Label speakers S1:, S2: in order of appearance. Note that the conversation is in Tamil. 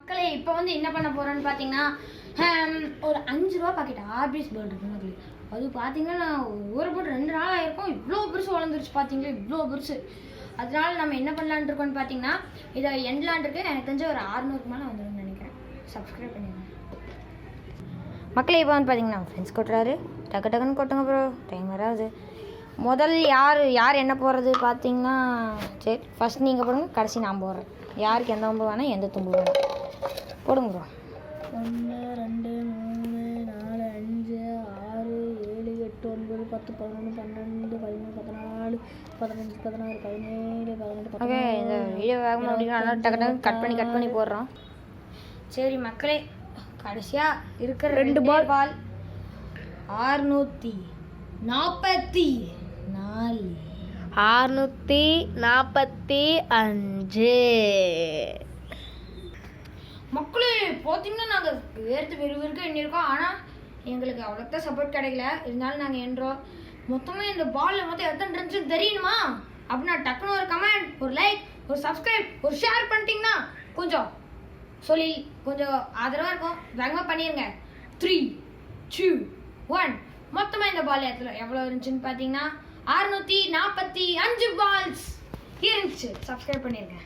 S1: மக்களே இப்போ வந்து என்ன பண்ண போகிறோன்னு பார்த்தீங்கன்னா ஒரு 5 ரூபா பாக்கெட் ஆர்பிஎஸ் பேர்டு இருக்கு மக்களே. அது பார்த்தீங்கன்னா ஊரை போட்டு 2 நாள் ஆயிருக்கும். இவ்வளோ பெருசு வளர்ந்துருச்சு பார்த்தீங்களா, இவ்வளோ பெருசு. அதனால நம்ம என்ன பண்ணலான் இருக்கோம்னு பார்த்தீங்கன்னா இதை எண்ட்லான் இருக்கு. எனக்கு தெரிஞ்ச ஒரு 600க்கு மேலே வந்துடும் நினைக்கிறேன். சப்ஸ்கிரைப் பண்ணிடுங்க மக்களே. இப்போ வந்து பார்த்தீங்கன்னா ஃப்ரெண்ட்ஸ் கொட்டுறாரு. டக்கு டக்குன்னு கொட்டுங்க ப்ரோ, டைம் வராது. முதல் யார் என்ன போடுறது பார்த்தீங்கன்னா, சரி ஃபஸ்ட் நீங்கள் போடுங்க, கடைசி நான் போடுறேன். யாருக்கு எந்த தும்பு வேணால் எந்த தும்பு வேணாம் போடுங்க ப்ரோ. 1 2 3 4 5 6 7 8 9 10 11 12 13 14 15 16 17 18 ஓகே. இந்த வீடியோ வேகமாக அப்படின்னா டக்கு டக்கு கட் பண்ணி போடுறோம். சரி மக்களே, கடைசியாக இருக்கிற 2 பால் 644 645 மக்களே. பார்த்தீங்கன்னா நாங்கள் வெறுக்க எண்ணிருக்கோம். ஆனால் எங்களுக்கு அவ்வளோதான் சப்போர்ட் கிடைக்கல. இருந்தாலும் நாங்கள் எண்ணுறோம். மொத்தமாக இந்த பாலில் மொத்தம் எத்தனை ரன்ஸ் தெரியணுமா அப்படின்னா டக்குன்னு ஒரு கமெண்ட், ஒரு லைக், ஒரு சப்ஸ்கிரைப், ஒரு ஷேர் பண்ணிட்டீங்கன்னா கொஞ்சம் கொஞ்சம் ஆதரவாக இருக்கும். வேகமாக பண்ணிடுங்க. 3 2 1 மொத்தமாக இந்த பால் எவ்வளோ இருந்துச்சுன்னு பார்த்தீங்கன்னா 645 பால்ஸ் இருந்துச்சு. சப்ஸ்கிரைப் பண்ணிடுங்க.